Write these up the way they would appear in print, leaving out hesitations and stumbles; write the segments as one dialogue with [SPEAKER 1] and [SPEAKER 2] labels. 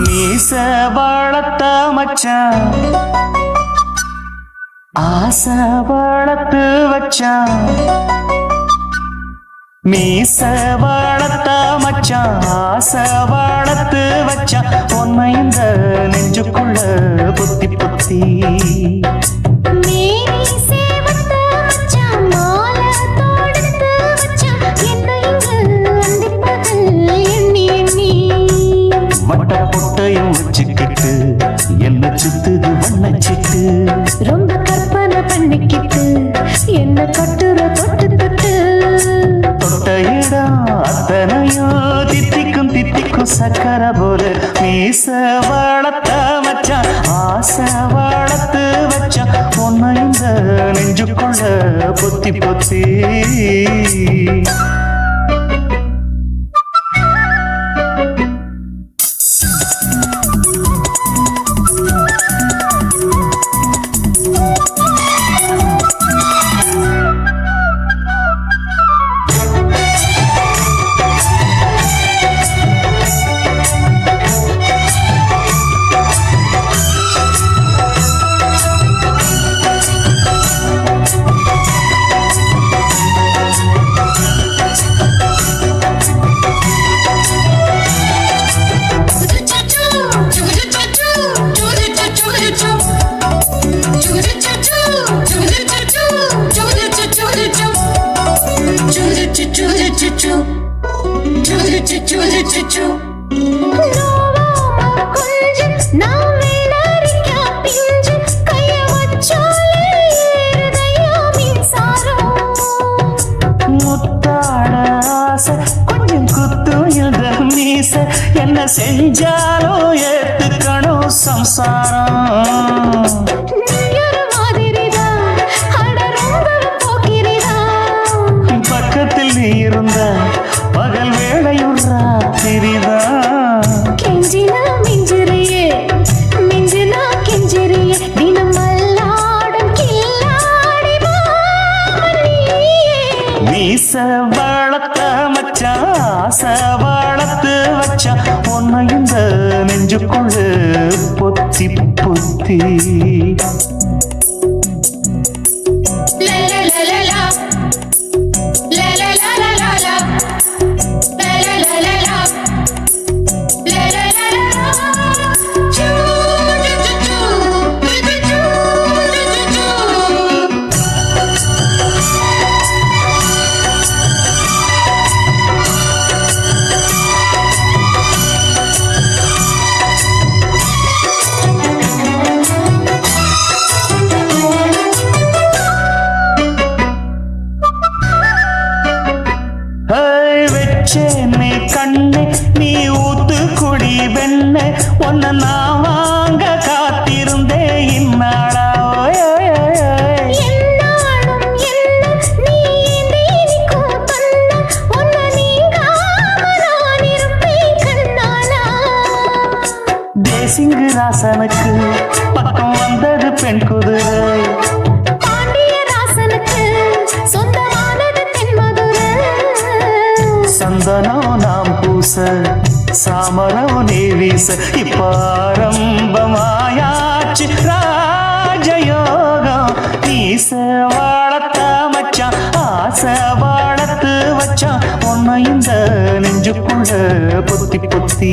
[SPEAKER 1] மீச வளர்த்த மச்சான் ஆசை வளர்த்து வச்சான் மீச வளர்த்த மச்சான் ஆசை வளர்த்து வச்சான் உன்னை இந்த நெஞ்சுக்குள்ள புத்தி புத்தி வட்ட பொட்டையும் வச்சுக்கிட்டு என்ன சுத்துது வண்ணச்சிட்டு
[SPEAKER 2] ரொம்ப கற்பனை பண்ணிக்கிட்டு என்ன கட்டுற தொட்டு தொட்டு
[SPEAKER 1] தொட்ட இடம் அத்தனையோ தித்திக்கும் தித்திக்கும் சக்கர போல மீச வளர்த்த மச்சான் ஆசை வளர்த்து வச்சான் உன்னை இந்த நெஞ்சுக்குள்ள பொத்தி பொத்தி கொஞ்சம் குத்தும் இந்த மீச என்ன செஞ்சாலும் ஏத்துக்கணும் சம்சாரம் பக்கத்தில் நீ இருந்த பகல் வேளையும் ராத்திரிதான்
[SPEAKER 2] கெஞ்சினா மிஞ்சிறியே மிஞ்சினா கெஞ்சிறியே தினம் மல்லாடும் கில்லாடி
[SPEAKER 1] மீச வளர்த்த மச்சான் ஆசை வளர்த்து வச்சான் உன்னை இந்த நெஞ்சுக்குள்ள பொத்தி பொத்தி நீ கண்ணே நீ ஊத்து குடி வெண்ண உன்னை நான் வாங்க காத்திருந்தே இந்நாளா தேசிங்கு ராசனுக்கு பக்கம் வந்தது பெண் குதிரை சந்தனம் நாம் பூச சாமரம் நீ வீச இப்பாரம்பமாயாச்சு ராஜயோகம் நீச வளர்த்த மச்சான் ஆசை வளர்த்து வச்சான் உன்னை இந்த நெஞ்சுக்குள்ள பொத்தி பொத்தி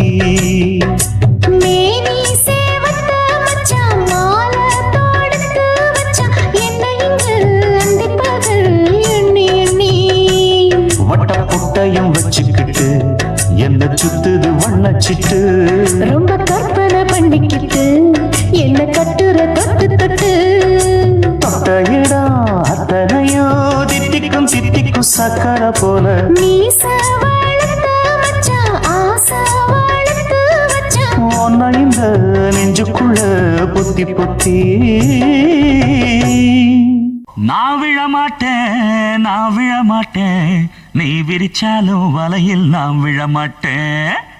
[SPEAKER 1] வட்டப்புட்டையும் வச்சுக்கிட்டு என்ன சுத்துது வண்ணச்சிட்டு
[SPEAKER 2] ரொம்ப கற்பனை பண்ணிக்கிட்டு என்ன கட்டுற தொட்டு தொட்டு
[SPEAKER 1] தொட்ட இடம் அத்தனையோ தித்திக்கும் தித்திக்கும் சக்கர போல உன்னை இந்த நெஞ்சுக்குள்ள பொத்தி பொத்தி நான் விழமாட்டேன் நீ விரிச்சாலும் வலையில் நான் விழமாட்டேன்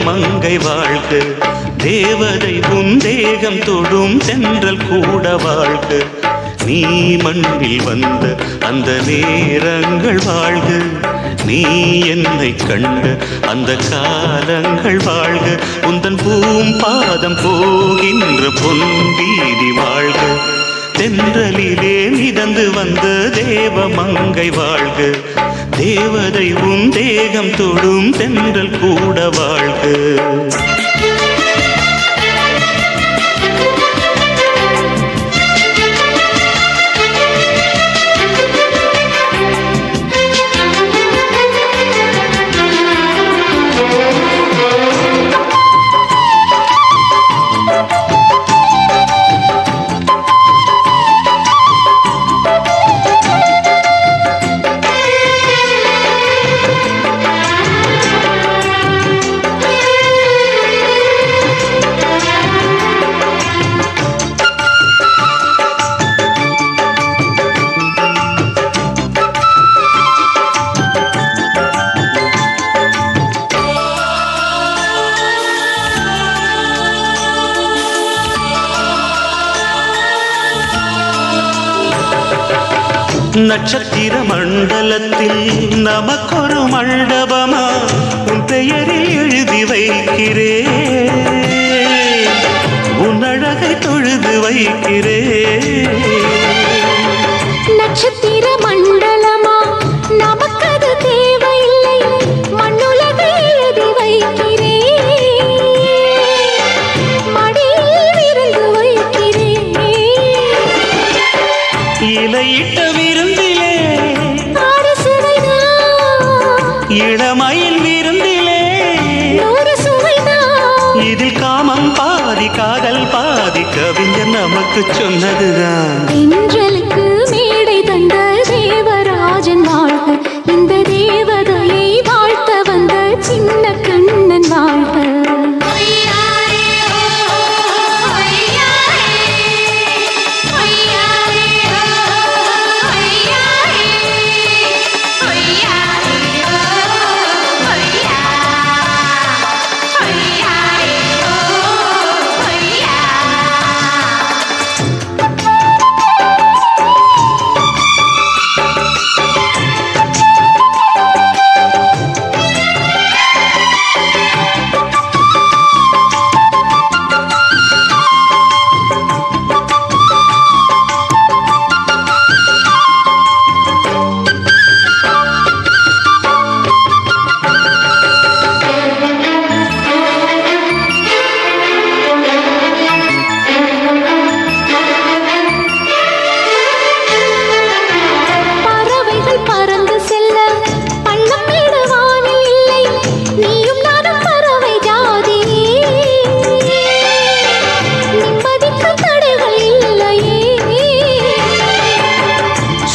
[SPEAKER 1] மங்கை வாழ்க, தேவதை உன் தேகம் தொடும் தென்றல் கூட வாழ்க, நீ மண்ணில் வந்த அந்த நேரங்கள் வாழ்க, நீ என்னை கண்ட அந்த காலங்கள் வாழ்க, உந்தன் பூம்பாதம் போகின்ற பொன் வீதி வாழ்க, தென்றலிலே மிதந்து வந்த தேவ மங்கை வாழ்க, தேவதை உன் தேகம் தொடும் தென்றல் கூட வாழ்க. நட்சத்திர மண்டலத்தில் நமக்கொரு மண்டபமா உன் பெயரில் எழுதி வைக்கிறேன், உன் அழகை தொழுது வைக்கிறேன்.
[SPEAKER 2] நட்சத்திர மண்டலமா நமக்கது தேவையில்லை, மண்ணுலகை எழுதி வைக்கிறேன், மடியில் இருந்து வைக்கிறேன்.
[SPEAKER 1] இலையிட்ட விருந்திலே இளமயில் விருந்திலே இதில் காமம் பாதி காதல் பாதி கவிஞர் நமக்கு சொன்னதுதான்.
[SPEAKER 2] தென்றலுக்கு மேடை தந்த தேவராஜன் வாழ்க, இந்த தேவதையை வாழ்த்த வந்த சின்ன கண்ணன் வாழ்க.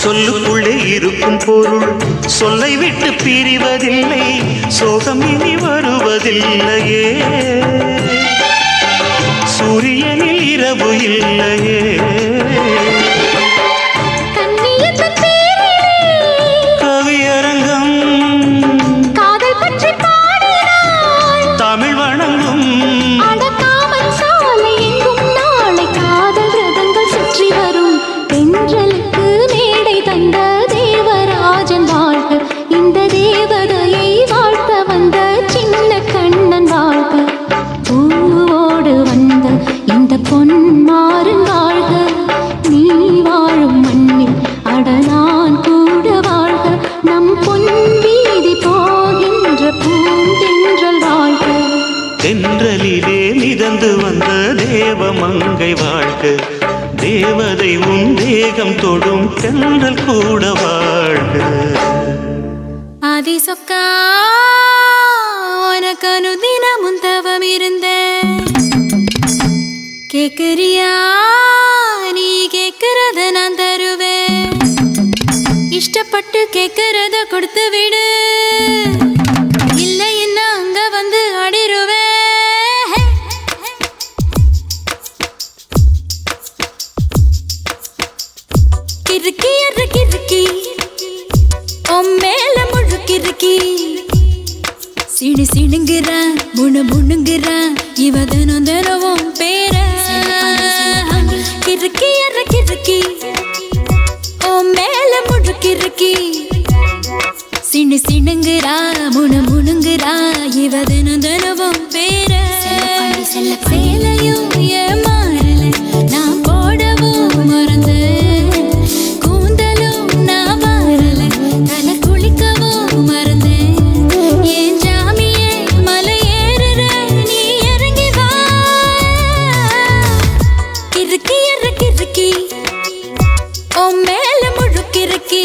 [SPEAKER 1] சொல்லுக்குள்ளே இருக்கும் பொருள் சொல்லை விட்டு பிரிவதில்லை, சோகம் இனி வருவதில்லையே, சூரியனில் இரவு இல்லையே. கவியரங்கம்
[SPEAKER 2] காதல் பற்றி பாடினாள்,
[SPEAKER 1] தமிழ் வணங்கும்
[SPEAKER 2] அடக்காமல் சாலை எங்கும் நாளை காதல் ரதங்கள் சுற்றி வரும். தென்றலுக்கு மேடை தந்த தேவராஜன் வாழ்க, இந்த தேவதையை வாழ்த்த வந்த சின்ன கண்ணன் வாழ்க. பூவோடு வந்த இந்த பொன்மாறன் வாழ்க, நீ வாழும் மண்ணில் அடனான் கூட வாழ்க, நம் பொன் வீதி போகின்ற பூந்தென்றல் வாழ்க.
[SPEAKER 1] தென்றலிலே மிதந்து வந்த தேவ மங்கை வாழ்க, தேவதை உன் தேகம் தொடும் தென்றல் கூட வாழ்க.
[SPEAKER 2] ஆதி சொக்கா உனக்கு அனுதினமும் தவம் இருந்த கேக்குறியா, நீ கேக்குறத நான் தருவேன், இஷ்டப்பட்டு கேக்குறத கொடுத்து விடு, இல்லை என்ன அங்க வந்து அடிருவேன். கிறுக்கி கிறுக்கி மேல முழுக்கிறுக்கி சிடி சினு சினுங்குறா முணு முணுங்குறா இவ தினம் தினமும் பேர கிறுக்கி அற கிறுக்கி ஓ மேல முழுக்கிறுக்கி சினு சினுங்குறா முணு முணுங்குறா இவ தினம் தினமும் பேர சேலையும் ஏமாறல நான் போடவும் மறந்து கூந்தலும் நான் மாறல தலை குளிக்கவும் மறந்து ஏன் ஜாமியே மலை ஏறுற நீ இறங்கி வா கிறுக்கி அற கிறுக்கி ஓ மேல முழுக்கிறுக்கி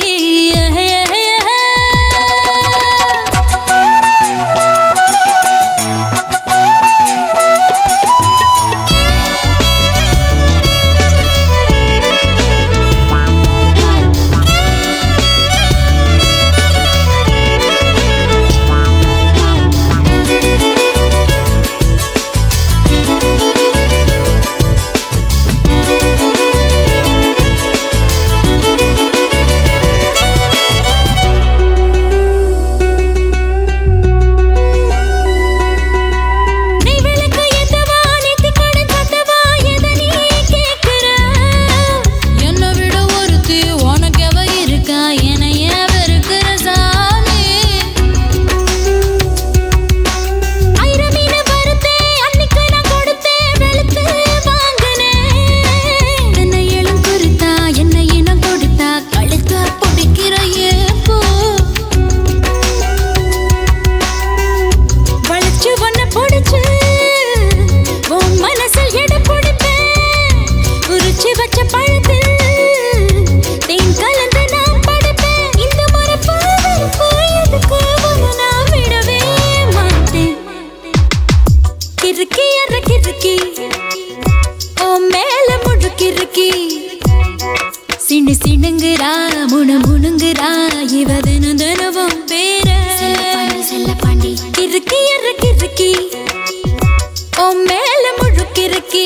[SPEAKER 2] சினு சினுங்குறா முணு முணுங்குறா இவ தினம் தினமும் பேர கிறுக்கி அற கிறுக்கி ஓ மேல முழுக்கிறுக்கி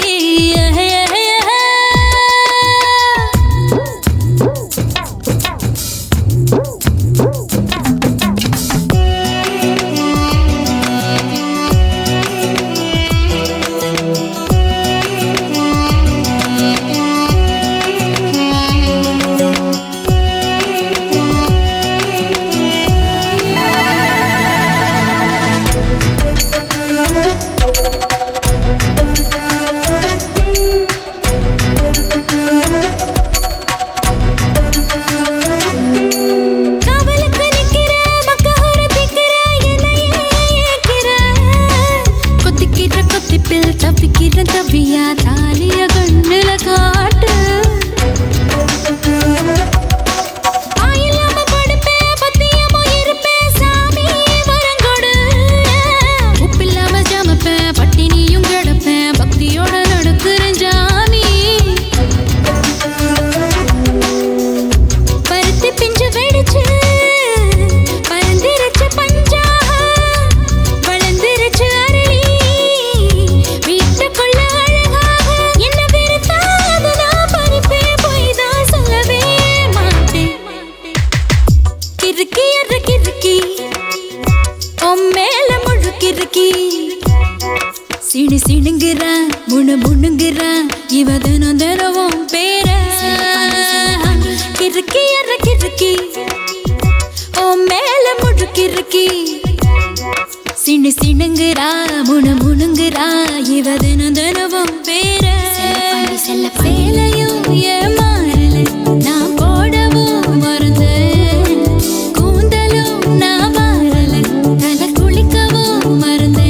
[SPEAKER 2] தப்பிக்கிற தப்பியா தாலிய கண்ணுல காட்டு ஆயில்லாம படுப்பேன் பத்தியமோ இருப்பேன் சாமி வரங்கொடு உப்பில்லாம ஜமப்பேன் பட்டினியும் கிடப்பேன் பக்தியோட நடக்குறேன் ஜாமி பருத்தி பிஞ்சு வெடிச்சு பறந்திருச்சு பஞ்சா வளர்ந்திருச்சு அரளி கிறுக்கி அற கிறுக்கி ஓ மேல முழுக்கிறுக்கி சினு சினுங்குறா முணு முணுங்குறா இவ தினம் தினமும் பேர கிறுக்கி அற கிறுக்கி ஓ மேல முழுக்கிறுக்கி சினு சினுங்குறா முணு முணுங்குறா இவ தினம் தினமும் பேர சேலையும் ஏமாறல நான் போடவும் மறந்து கூந்தலும் நான் மாறல தலை குளிக்கவும் மறந்து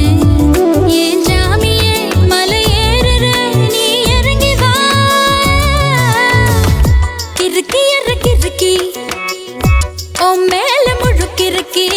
[SPEAKER 2] ஏன் ஜாமியே மலை ஏறுற நீ இறங்கி வா கிறுக்கி அற கிறுக்கி ஓ மேல முழுக்கிறுக்கி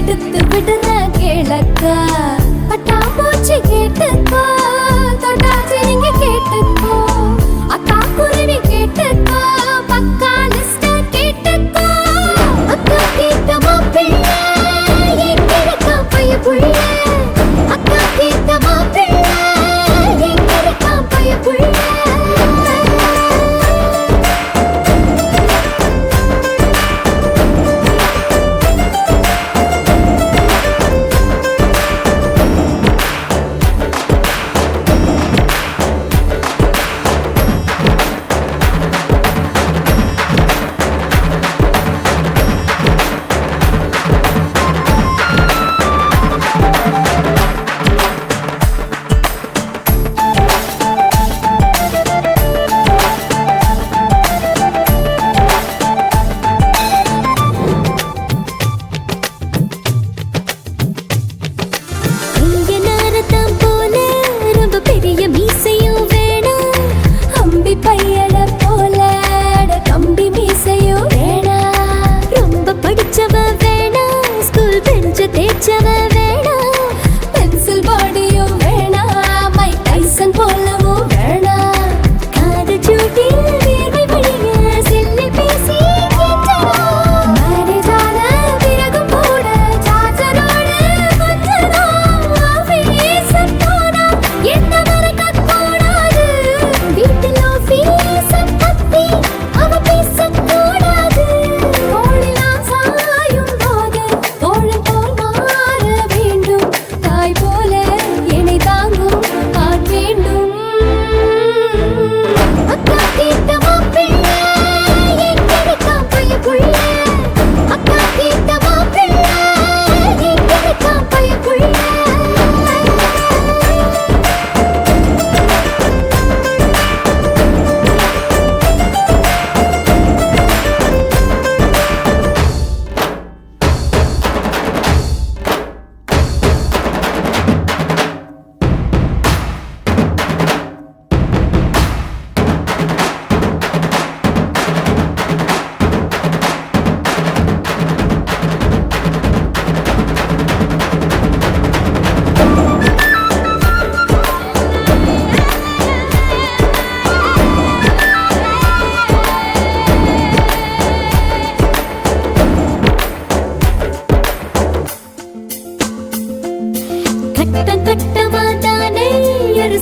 [SPEAKER 2] எடுத்து விடுற கேளக்கா பட்டாம்பூச்சி கேட்டுக்கோ தொட்டாச்சி நீங்க கேட்டுக்கோ அக்கா குருவி கேட்டுக்கோ பக்கா லிஸ்ட கேட்டுக்கோ அக்கா கேட்ட மாப்பிள்ள எங்கிருக்கா பைய புள்ள அக்கா கேட்ட மாப்பிள்ள எங்கிருக்கா பைய புள்ள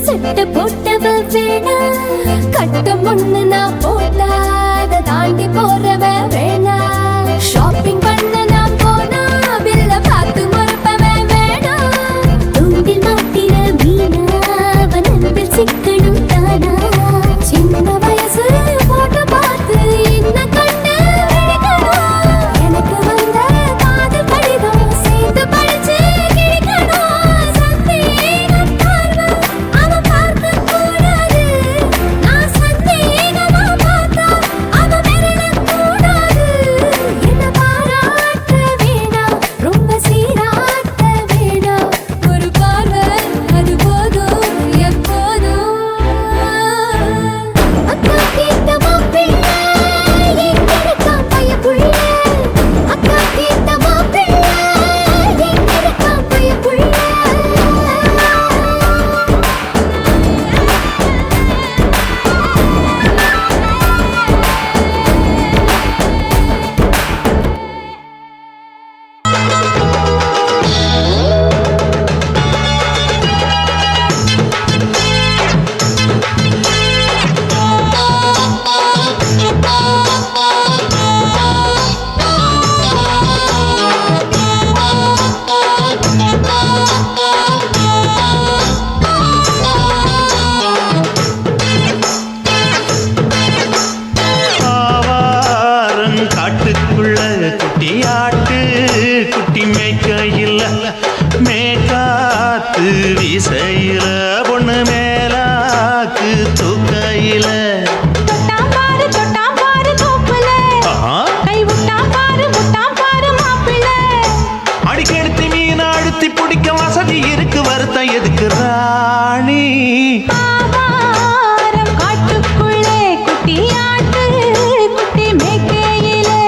[SPEAKER 2] சட்ட போட்டவ வேணா கட்டம் ஒண்ணு நான் போட்டா அதை தாண்டி போறவ வேணா ஷாப்பிங் பண்ண நான் போனா பில்ல பார்த்து மறுப்பவ வேணா தூண்டில் மாட்டின மீனா அவன் அன்பில் சிக்கணும் தானா சின்ன வயசு போட்டோ பார்த்து என்ன கண்ணு விழிக்கணும் எனக்கு வந்த காதல் கடிதம் சேர்ந்து படிச்சு கிழிக்கணும் சந்தேகம் பார்வை அவன் பார்க்க கூடாது நான் சந்தேகமா பார்த்தா அவன் விரல கூடாது என்ன பாராட்ட வேணாம் ரொம்ப சீராட்ட வேணாம் ஒரு பார்வை அது போதும் எப்போதும் அக்கா கேட்ட மாப்பிள்ள எங்கிருக்கா பைய புள்ள அக்கா கேட்ட மாப்பிள்ள எங்கிருக்கா பைய புள்ள
[SPEAKER 1] ஆவாரம் காட்டுக்குள்ள குட்டியாட்டு குட்டி மேய்க்கையில் மேற்காத்து வீசையில பொண்ணு மேலாக்கு தூக்கையில
[SPEAKER 3] தொட்டாம் பாரு தோப்புல கை விட்டாம் பாரு மாப்பிள்ள
[SPEAKER 1] அடிக்கெடுத்து மீன் அழுத்தி பிடிக்க வசதி இருக்கு வருத்தம் எதுக்கு ராணி
[SPEAKER 3] ஆவாரம் காட்டுக்குள்ளே குட்டியாட்டு குட்டி மேய்க்கையிலே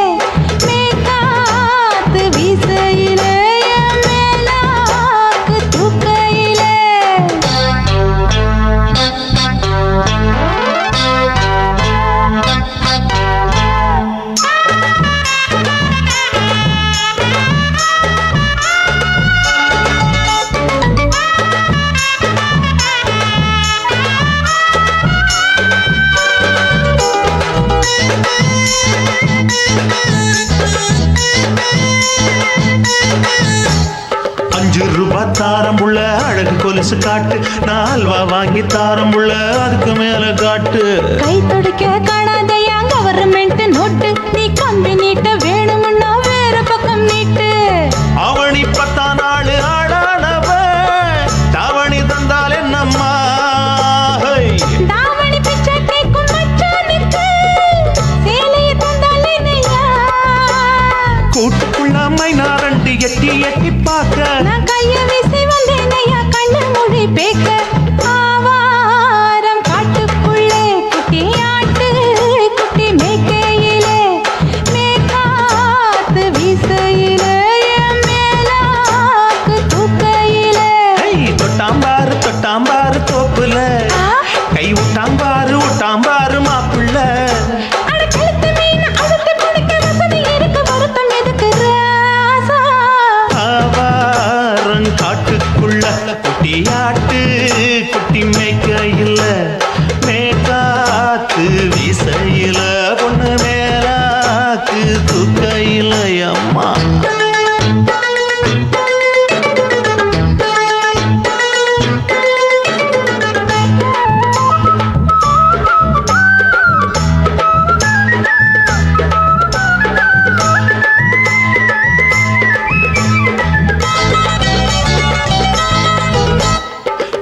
[SPEAKER 3] மேற்காத்து வீசையிலே
[SPEAKER 1] கொலுசு காட்டு நான் அல்வா வாங்கி தாரம் உள்ள அதுக்கு மேல காட்டு
[SPEAKER 3] கை துடிக்க காணாதையா கவர்மெண்ட் நோட்டு நீ கம்பி நீட்ட வேணும்னா வேற பக்கம் நீட்டு
[SPEAKER 1] அவனி 10 நாள் ஆடானவ தாவணி தந்தால் என்னம்மா
[SPEAKER 3] தாவணி பிச்சை கேக்கும் மச்சானுக்கு சேலையை தந்தால் என்னையா
[SPEAKER 1] கூட்டுக்குள்ள மைனா ரெண்டு எட்டி எட்டி பார்க்க
[SPEAKER 3] நான் கைய வீசி வந்தேனையா கண்ணு மொழி பேக்க ஆவாரம் காட்டுக்குள்ளே குட்டி ஆட்டு குட்டி மேய்க்கையிலே மேக்காத்து வீசையிலே என் மேலாக்கு தூக்கையிலே
[SPEAKER 1] தொட்டாம்பாரு தோப்புல கை விட்டாம்பாரு மாப்பிள்ள
[SPEAKER 3] அட கழுத்து மீன் அழுத்து குடிக்க வசதி இருக்கு வருத்தம் எதுக்கு ராசா
[SPEAKER 1] ஆவாரம் காட்டுக்குள்ள குட்டியாட்டு குட்டி மேய்க்கையில மேக்காத்து வீசையில பொண்ணு மேலாக்கு தூக்கையில அம்மா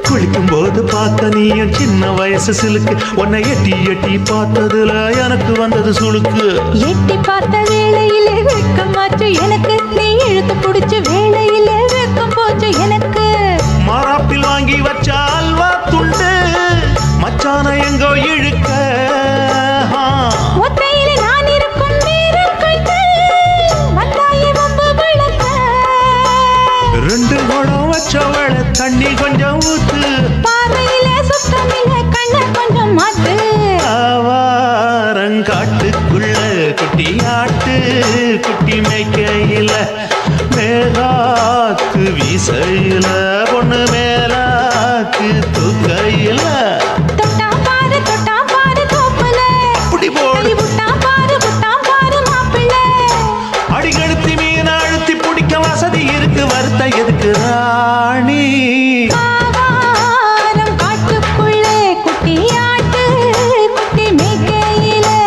[SPEAKER 1] குளிக்கும் போது பார்த்த நீயும் சின்ன வயசு சிலுக்கு உன்னை எட்டி எட்டி பார்த்ததுல எனக்கு வந்தது சுளுக்கு
[SPEAKER 3] எட்டி பார்த்த வேளையிலே வெக்கமாச்சு எனக்கு நீ இழுத்து புடிச்சு வேளையிலே வெக்கம் போச்சு எனக்கு
[SPEAKER 1] மாறாப்பில் வாங்கி வச்ச அல்வா துண்டு மச்சான எங்கோ இழுக்க
[SPEAKER 3] ஒத்தையிலே நான் இருக்கும் நேரம் கழித்து வந்தாயே வம்பு விளக்க
[SPEAKER 1] 2 குடம் வச்சவள தண்ணி கொஞ்சம் ஊத்து
[SPEAKER 3] பாறையிலே சுத்தமில்லை கண்ண கொஞ்சம் மாத்து
[SPEAKER 1] ஆவாரங்காட்டுக்குள்ள குட்டியாட்டு குட்டி மேய்க்கையில மேலாக்கு வீசையில பொண்ணு மேலாக்கு தூக்கையில
[SPEAKER 3] தொட்டாம் பாரு தோப்புல
[SPEAKER 1] அப்படி போடு
[SPEAKER 3] விட்டாம் பாரு மாப்பிள்ளை
[SPEAKER 1] அடிகழுத்தி மீன் அழுத்தி பிடிக்க வசதி இருக்கு வருத்த எதுக்கு ராணி
[SPEAKER 3] ஆவாரம் காட்டுக்குள்ளே குட்டி ஆட்டு குட்டி மேய்க்கையிலே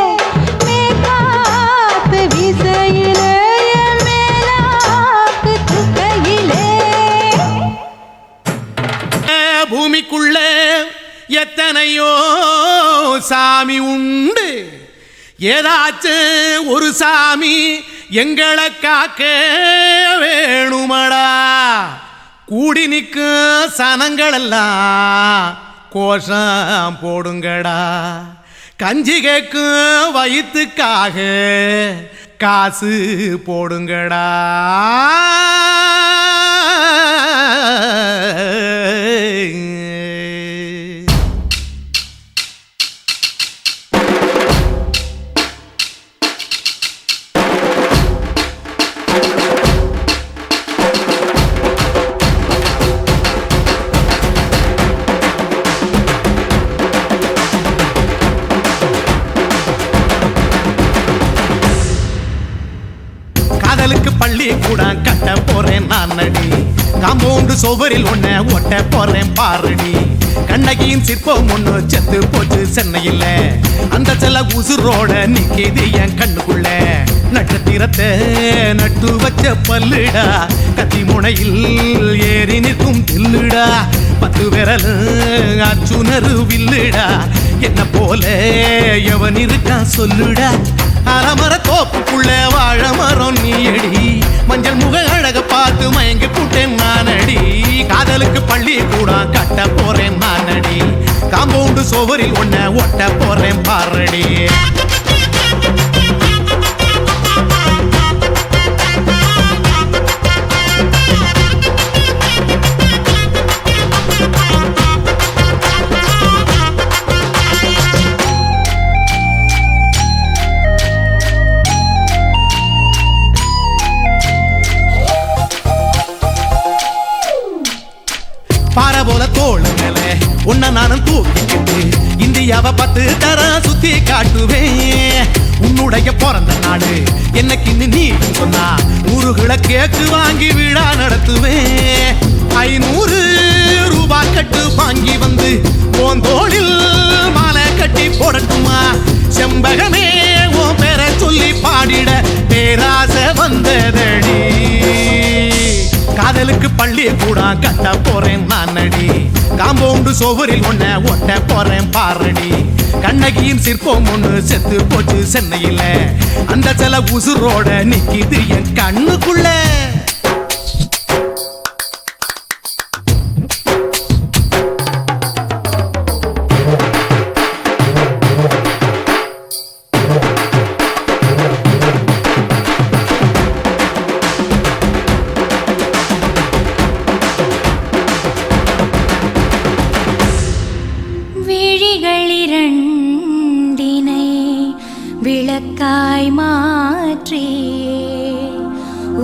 [SPEAKER 3] மேக்காத்து வீசையிலே என் மேலாக்கு தூக்கையிலே
[SPEAKER 4] பூமிக்குள்ள எத்தனையோ சாமி உண்டு ஏதாச்சும் ஒரு சாமி எங்களை காக்க வேணுமடா கூடி நிற்கும் சனங்களெல்லாம் கோஷம் போடுங்கடா கஞ்சி கேக்கும் வயிற்றுக்காக காசு போடுங்கடா காதலுக்கு பள்ளி கூட கட்ட போறேன் நான் நடி காம்பவுண்டு சுவரில் ஒன்ன ஒட்ட போறேன் பாருடி கண்ணகியின் சிற்பம் ஒண்ணு செத்து போச்சு சென்னையில் அந்த செல்ல உசுரோட நிக்கிது என் கண்ணுக்குள்ள நட்சத்திரத்தை நட்டு வச்ச பல்லுடா கத்தி முனையில் ஏறி நிற்கும் தில்லுடா 10 விரல் அச்சுணரு வில்லுடா என்ன போல எவன் இருக்கான் சொல்லுடா அலமர தோப்புக்குள்ள வாழ மரம் நீயடி மஞ்சள் முக அழக பார்த்து மயங்கி புட்டேன் நானடி காதலுக்கு பள்ளி கூட கட்ட போறேன் நானடி காம்பவுண்டு சுவரில் ஒன்ன ஒட்ட போறேன் பாரடி பாறை போல தோளு மேல உன்னை நானும் தூக்கிக்கிட்டு இந்தியாவை 10 தரம் சுத்தி காட்டுவேன் உன்னுடைய பிறந்த நாடு என்னைக்கு நீ சொன்னா 100 கிலோ கேக்கு வாங்கி விழா நடத்துவேன் 500 ரூபாய் உன் தோளில் மாலை கட்டி போடட்டுமா செம்பகமே உன் பேரை சொல்லி பாடிட பேராசை வந்ததடி காதலுக்கு பள்ளி கூட கட்ட போறேன் நானடி காம்பவுண்டு சோவரில் ஒன்ன ஒட்ட போறேன் பாரடி கண்ணகியின் சிற்பம் ஒண்ணு செத்து போச்சு சென்னையில அந்த சில உசுரோட நிக்கிது என் கண்ணுக்குள்ள
[SPEAKER 2] விளக்காய் மாற்றி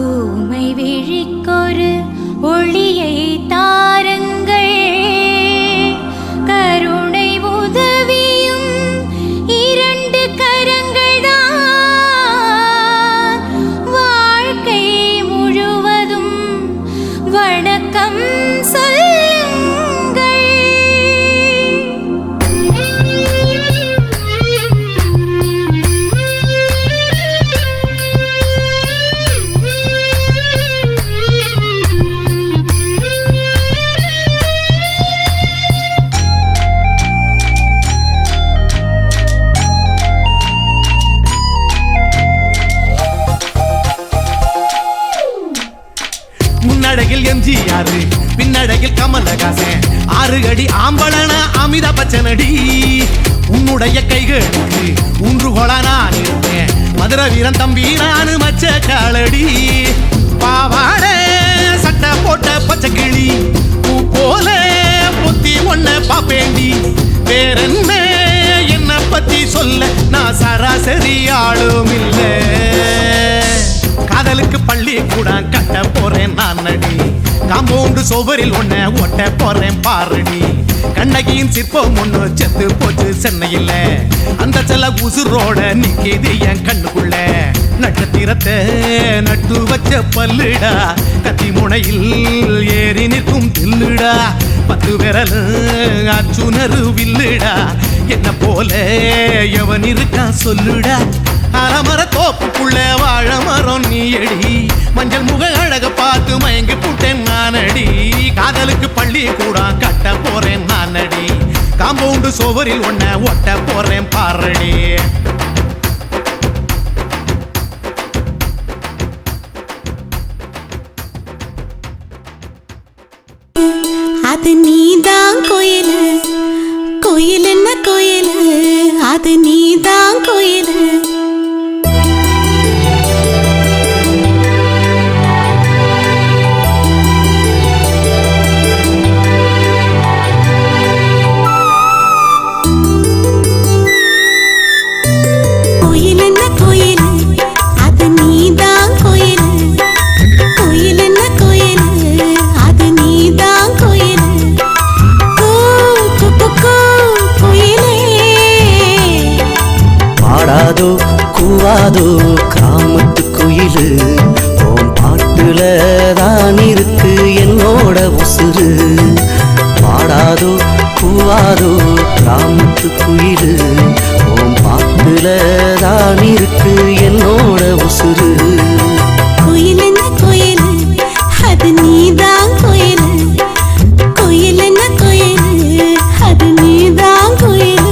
[SPEAKER 2] ஊமை விழிக்கொரு ஒளியை தாருங்கள் கருணை உதவியும் இரண்டு கரங்கள் தான் வாழ்க்கை முழுவதும் வணக்கம்
[SPEAKER 4] முன்னடகில் எம்ஜிஆர் பின்னடகில் கமலஹாசன் 6 அடி ஆம்பளன அமிதாப் பச்சனடி உன்னுடைய கைகளுக்கு ஊன்றுகோல நான் இருப்பேன் மதுரை வீரன் தம்பி நான் மச்ச காலடி பாவாட சட்டை போட்ட பச்சை கிளி பூ போல பொத்தி ஒன்ன பாப்பேண்டி வேறென்ன என்ன பத்தி சொல்ல நான் சராசரி ஆளும் இல்லை காதலுக்கு பள்ளி கூட கட்ட போறேன் நானடி காம்பவுண்டு சோவரில் ஒன்ன ஒட்ட போறேன் பாரடி கண்ணகியின் சிற்பம் ஒண்ணு செத்து போச்சு சென்னையில அந்த சில உசுரோட நிக்கிது என் கண்ணுக்குள்ள நட்சத்திரத்தை நட்டு வச்ச பல்லுடா கத்தி முனையில் ஏறி நிற்கும் தில்லுடா 10 விரல் அச்சுணரு வில்லுடா என்ன போல எவன் இருக்கா சொல்லுடா அலமர தோப்புக்குள்ள வாழ மரம் நீயடி மஞ்சள் முக அழக பார்த்து மயங்கி புட்டேன் நானடி காதலுக்கு பள்ளி கூட கட்ட போறேன் நானடி காம்பவுண்டு சோவரில் ஒன்ன ஒட்ட போறேன் பாரடி
[SPEAKER 5] அது நீதான் கோயிலு கோயில் என்ன கோயிலு அது நீதான் கோயிலு
[SPEAKER 6] கூவாதோ கிராமத்து குயிலு ஓம் பாட்டுல தான் இருக்கு என்னோட உசுறு பாடாதோ கூவாதோ கிராமத்து குயிலு ஓம் பாட்டுல தான் இருக்கு என்னோட உசுறு
[SPEAKER 5] கோயில் என்ன கோயிலு அது நீதான் கோயிலு கோயில் என்ன கோயிலு அது நீதான் கோயிலு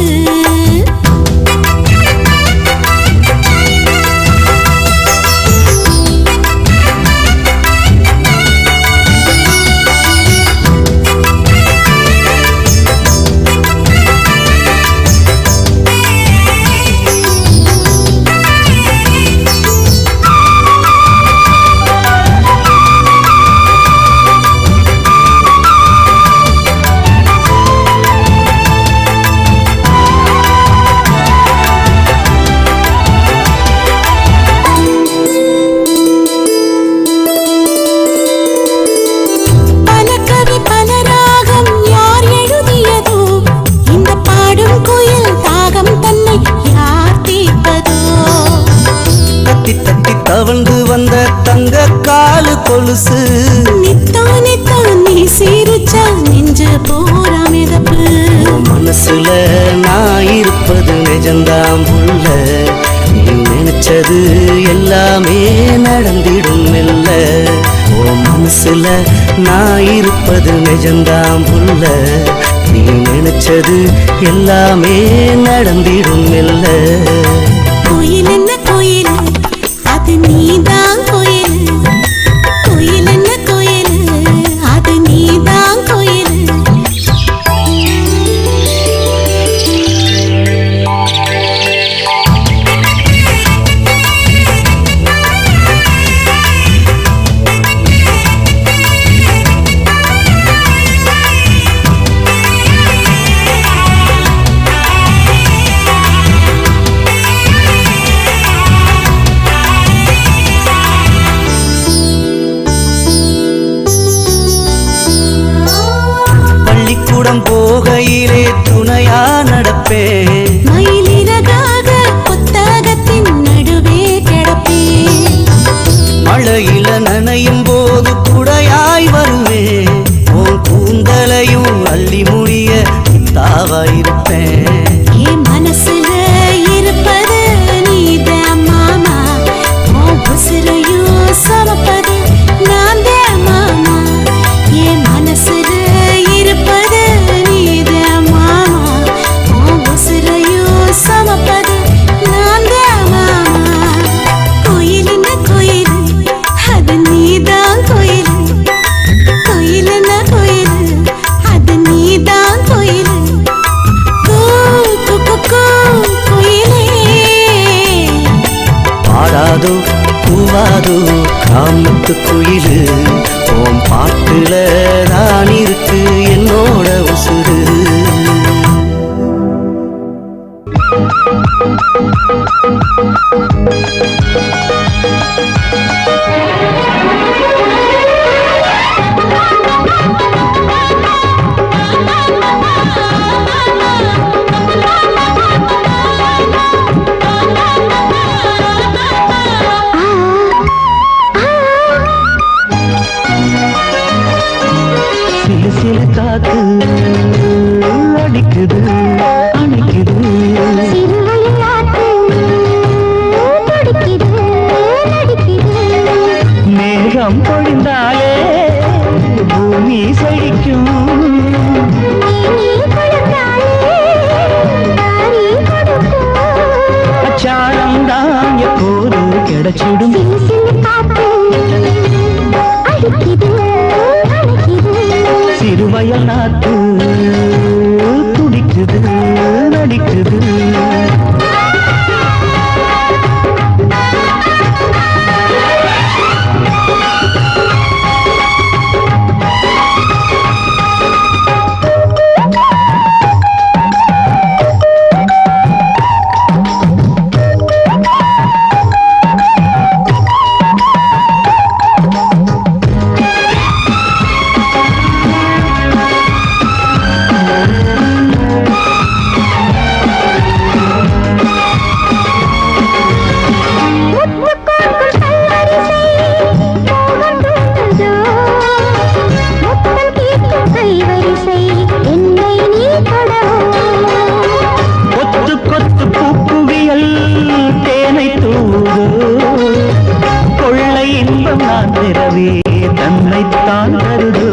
[SPEAKER 6] தவழ்ந்து வந்த தங்க காலு கொலுசு
[SPEAKER 5] நித்தோ நித்தோ நீ சிரிச்சா நெஞ்சு போரா மிதப்பு
[SPEAKER 6] உன் மனசுல நான் இருப்பது நிஜந்தான் புள்ள நீ நினைச்சது எல்லாமே நடந்திடும் மெல்ல உன் மனசுல நான் இருப்பது நிஜந்தான் புள்ள நீ நினைச்சது எல்லாமே நடந்திடும் மெல்ல
[SPEAKER 5] கோயில் என்ன கோயில் அது நீதான் கோயில் கோயில் என்ன கோயில் அது நீதான் கோயில்
[SPEAKER 6] பள்ளிக்கூடம் போகையிலே துணையா நடப்பேன்
[SPEAKER 5] மயிலிறகாக புத்தகத்தின் நடுவே கிடப்பேன்
[SPEAKER 6] மழையில நனையும் போது குடையாய் வருவேன் உன் கூந்தலையும் அள்ளி முடிய தாவாயிருப்பேன்
[SPEAKER 5] என் மனசுல இருப்பது நீதான் மாமா உன் உசிரையும் சமப்பது நான் தான் மாமா என் மனசுல இருப்பது நீதான் மாமா உன் உசிரையும் சமப்பது நான் தான் மாமா கோயில் என்ன கோயில் அது நீதான் கோயில் கோயில் என்ன கோயில் அது நீதான் கோயில்
[SPEAKER 6] பாடாதோ கூவாதோ காமத்து குயிலு ஓம் பாட்டுல தான் இருக்கு என்னோட உசுறு சிலு சிலு காத்து அடிக்குது அணைக்குது மேகம் பொழிந்தாலே பூமி செழிக்கும் அச்சாரம் தான் எப்போது கிடைச்சிடும் சிறுவயல் நாத்து துடிக்குது நடிக்குது கொத்து கொத்து பூக்குவியல் தேனை தூதோ கொள்ளை இன்பம் நான் திறவே தன்னைத்தான் தருதோ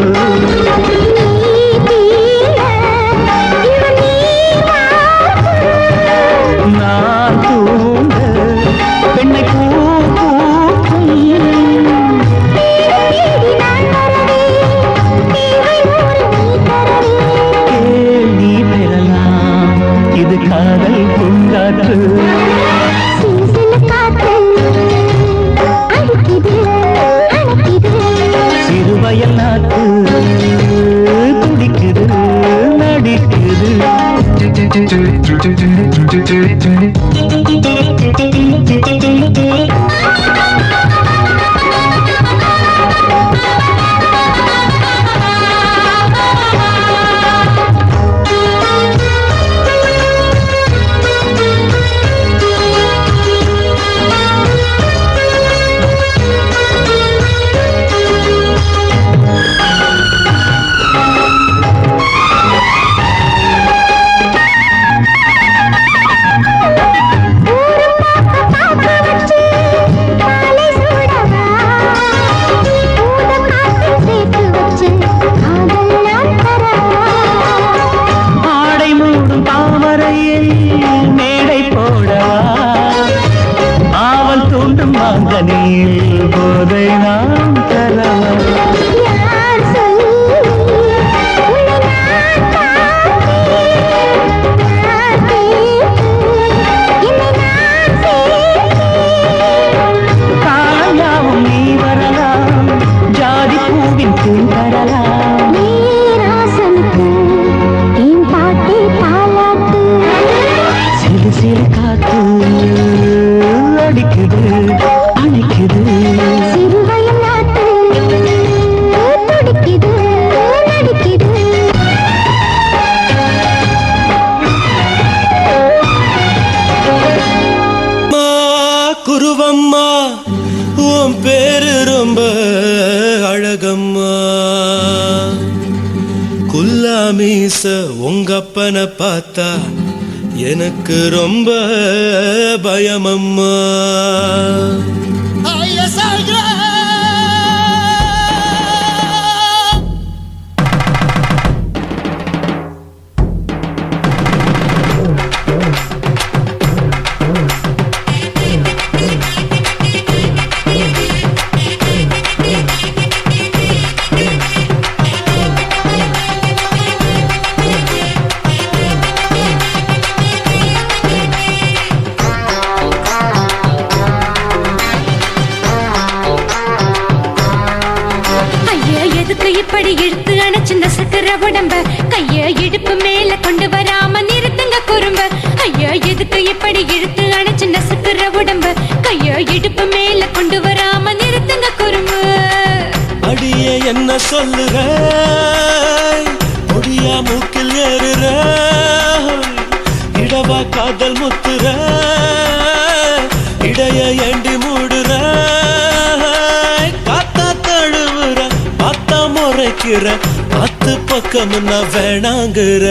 [SPEAKER 6] நான் தூங்க பெண்ணை பூ பூக்கும் நீ பெறலாம் இது காதல் பூங்காற்று சிறுவயல் நாட்டு துடிக்குது நடிக்குது போதை நான் தரவா
[SPEAKER 5] யார் சொல்லி உன்னை நான் பார்த்தேன் யார் கேட்டு என்னை நான் சேர்த்தேன்
[SPEAKER 6] காயாவும் நீ வரலாம் ஜாதி பூவின் தேன் தரலாம்
[SPEAKER 5] நீராசனுக்கு என் பாட்டே தாலாட்டு
[SPEAKER 6] சிறு சிறு காத்து அடிக்குது அணைக்குது
[SPEAKER 5] சிறுவயம் நாட்டு துடிக்குது நடிக்குது
[SPEAKER 7] குருவம்மா உன் பேரு ரொம்ப அழகம்மா குல்லாமீச உங்கப்பனை பார்த்தா எனக்கு ரொம்ப பயமம்மா
[SPEAKER 2] ஐயா எதுக்கு இப்படி இழுத்து அணைச்சு நசுக்கிற உடம்ப கைய இடுப்பு மேல கொண்டு வராம நிறுத்துங்க குறும்ப ஐயா எதுக்கு இப்படி இழுத்து அணைச்சு நசுக்கிற உடம்ப கைய இடுப்பு மேல கொண்டு வராம நிறுத்துங்க குறும்பு
[SPEAKER 7] அடியே என்ன சொல்லுற ஒடியா மூக்கில் ஏறுற இடவா காதல் முத்துற இடைய ஏண்டி மூடுற காத்தா தழுவுற பார்த்தா முறைக்கிற பத்து பக்கம் நான் வேணாங்குற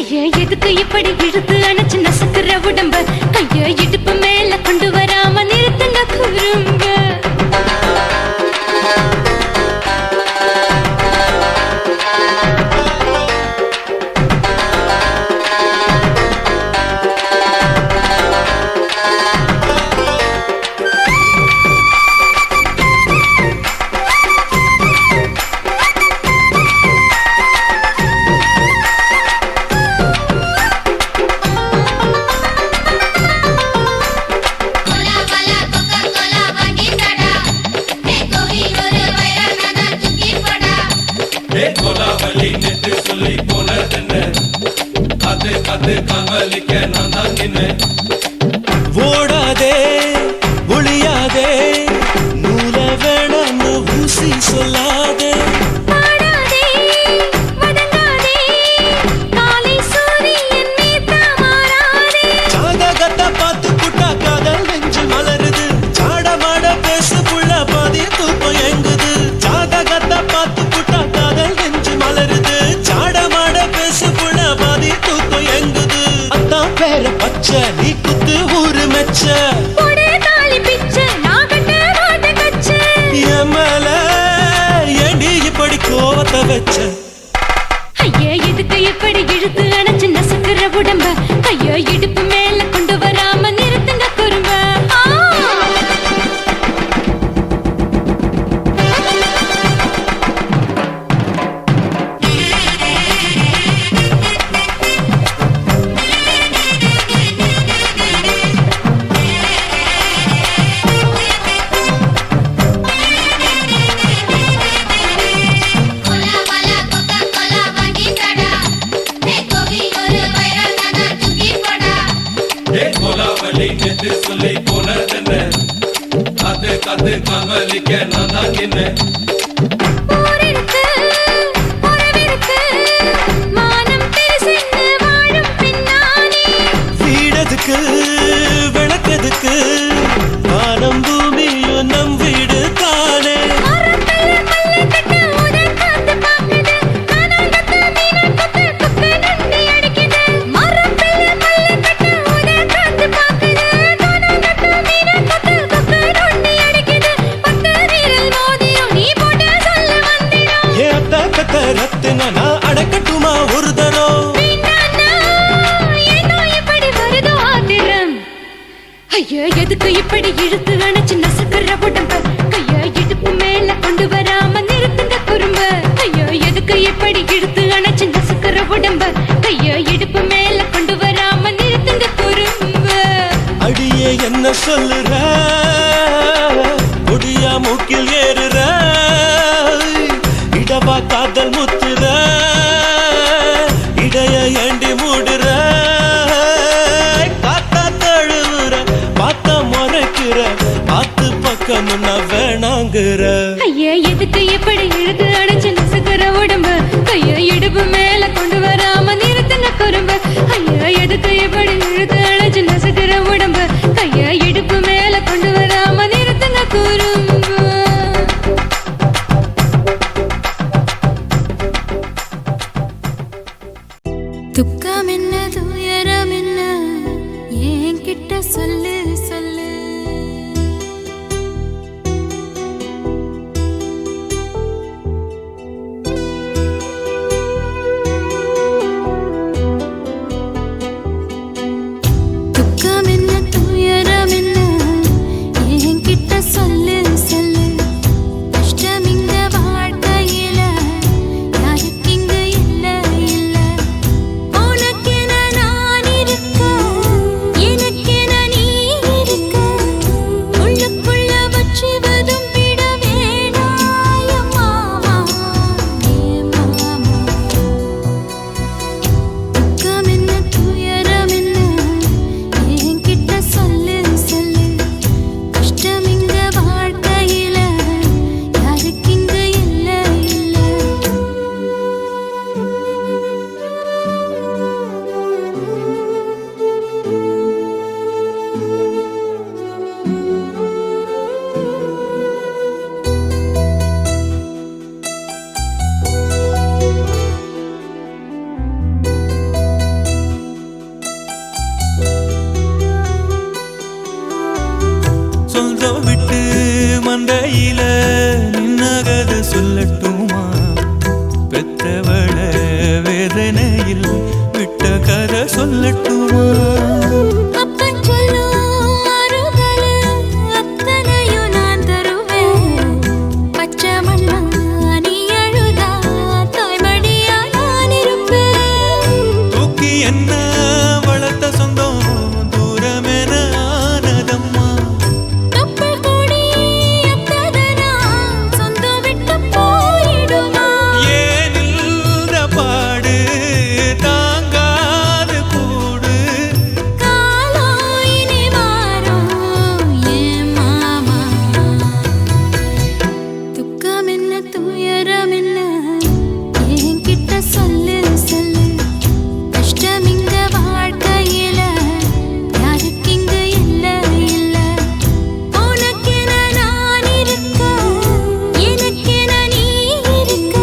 [SPEAKER 2] ஐயா எதுக்கு இப்படி இழுத்து அணைச்சு நசுக்கிற உடம்ப கைய இடுப்பு மேல கொண்டு வராம நிறுத்துங்க குறும்ப
[SPEAKER 7] ஓடாதே ஒளியாதே நூல வேணான்னு ஊசி சொல்லாதே
[SPEAKER 2] பாடாதே வதங்காதே காலை சூரியன் மீதா மாறாதே
[SPEAKER 7] ஜாதகத்தை பார்த்து புட்டா காதல் நெஞ்சு மலருது சாட மாட பேசு புள்ள பாதி தூக்கம் எங்குது ஜாதகத்தை பார்த்து புட்டா காதல் நெஞ்சு மலருது சாட மாட பேசு புள்ள பாதி தூக்கம் எங்குது அத்தான் பேர பச்சை நீ குத்து ஊரு மெச்ச
[SPEAKER 2] ஒரே தாலி பிச்சை நான் கட்ட மாட்ட கச்சை
[SPEAKER 7] எமல ஏண்டி இப்படி கோவத்தை வச்ச
[SPEAKER 2] ஐயா எதுக்கு இப்படி இழுத்து அணைச்சு நசுக்கிற உடம்ப கைய இடுப்பு மேல கொண்டு வராம நிறுத்துங்க குறும்ப ஊரிருக்கு உறவிருக்கு மானம் பெருசென்று வாழும் பின்னானே
[SPEAKER 7] வீடதுக்கு விளக்கதுக்கு வானம் பூமியும் நம் வீடு தானே
[SPEAKER 2] மரத்துல மல்லி கட்டு உதன் காத்து பாக்குது கானாங்கத்து மீனன் கொத்து குக்கு நண்டி அடிக்குது மரத்துல மல்லி கட்டு உதன் காத்து பாக்குது கானாங்கத்து மீனன் கொத்து குக்கு நண்டி அடிக்குது பத்து வீரல் மோதிரம் நீ போட்டு சொல்ல
[SPEAKER 7] சொல்லுற முடியா மூக்கில் ஏறுற இடவா காதல் முத்துற இடைய ஏண்டி மூடுற காத்தா தழுவுற பார்த்த முறைக்கிற பார்த்து பக்கம் நான் வேணாங்குற
[SPEAKER 2] ஐயா எதுக்கு இப்படி இழுத்து அடைச்சு நசுக்கிற உடம்பு கைய இடுப்பு மேல கொண்டு வராம நிறுத்துங்க குறும்பு ஐயா எதுக்கு இப்படி இழுத்து அடைச்சு நசுக்கிற உடம்பு கைய இடுப்பு மேல கொண்டு வராம நிறுத்துங்க குறும்பு துக்கம் என்ன துயரம் என்ன என்கிட்ட சொல்லு சொல்லு துக்கம் என்ன துயரம் என்ன என்கிட்ட சொல்லு சொல்லு கஷ்டம் இங்க வாழ்க்கையில யாருக்கு இங்க இல்ல இல்ல உனக்கென நான் இருக்க எனக்கென நீ இருக்க உள்ளுக்குள்ள வச்சுவதும் விட வேணாய மாமா ஏ மாமா துக்கம் என்ன துயரம் என்ன என்கிட்ட சொல்லு சொல்லு கஷ்டம் இங்க வாழ்க்கையில யாருக்கு இங்க இல்ல இல்ல
[SPEAKER 7] சொந்தம் விட்டு மந்தையில நின்னகத சொல்லட்டுமா பெத்தவள வேதனையில் விட்ட கதை சொல்லட்டுமா
[SPEAKER 2] அப்பன் சொல்லும் அருகல அத்தனையும் நான் தருவேன் பச்சை மண்ணா நீ அழுதா தாய்மடியா நான் இருப்பேன்
[SPEAKER 7] தூக்கி என்ன வளர்த்த சொந்தம் தூரமென ஆனதம்மா
[SPEAKER 2] கப்பல் கூடி அத்ததனா சொந்தம் விட்டு போயிடுமா
[SPEAKER 7] ஏன் இந்த பாடு தாங்காது கூடு
[SPEAKER 2] காலம் இனி மாறும் ஏன் மாமா துக்கம் என்ன துயரம் என்ன என்கிட்ட சொல்லு சொல்லு கஷ்டம் இங்க வாழ்க்கையில யாருக்கு இங்க இல்ல இல்ல உனக்கென நான் இருக்க எனக்கென நீ இருக்க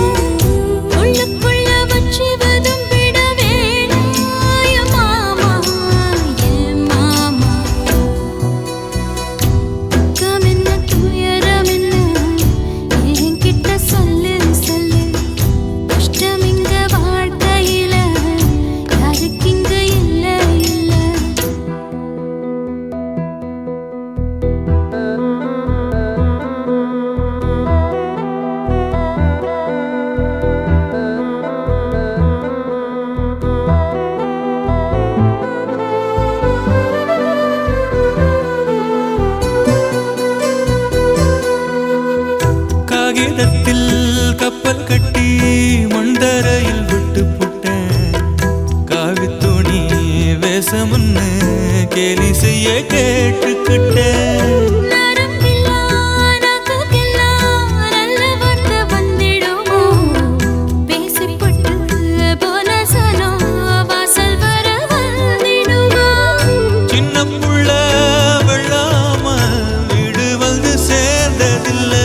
[SPEAKER 2] உள்ளுக்குள்ள வச்சுவதும் விட வேணாய மாமா ஏ மாமா துக்கம் என்ன துயரம் என்ன என்கிட்ட சொல்லு சொல்லு கஷ்டம் இங்க வாழ்க்கையில யாருக்கு இங்க இல்ல இல்ல
[SPEAKER 7] காகிதத்தில் கப்பல் கட்டி மண்டரையில் விட்டு புட்டேன் காவி துணி வேஷமுன்னு கேலி செய்ய கேட்டுக்கிட்டேன்
[SPEAKER 2] நரம்பில்லா நாக்குக்கெல்லாம் நல்ல வார்த்தை வந்திடுமோ பேசிப்பட்டு போன சனம் வாசல் வர வந்திடுமோ
[SPEAKER 7] சின்ன புள்ள வெள்ளாம வீடு வந்து சேர்ந்ததில்லை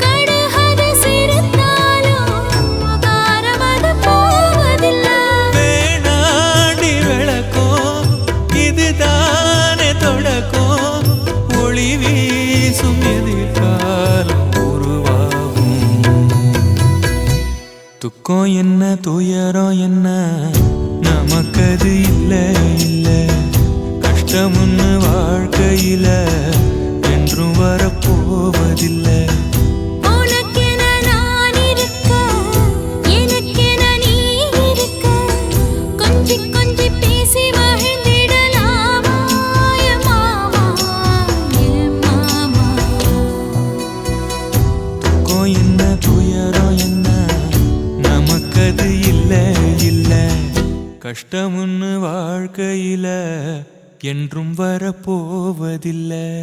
[SPEAKER 2] கடுகது சிரித்தாலும் காரமது போவதில்லை
[SPEAKER 7] வேணாடி விளக்கும் இதுதானே தொடக்கும் ஒளி வீசும் எதிர்காலம் உருவாகும் துக்கம் என்ன துயரம் என்ன நமக்கது இல்ல இல்ல கஷ்டமுன்னு வாழ்க்கையில என்றும் வரப்போவதில்லை
[SPEAKER 2] உனக்கென நான் இருக்க எனக்கென நீ இருக்க கொஞ்சி கொஞ்சி பேசி மகிழ்ந்திடலாமா மாமா
[SPEAKER 8] கஷ்டமுன்னு வாழ்க்கையில என்றும் வரப்போவதில்லை.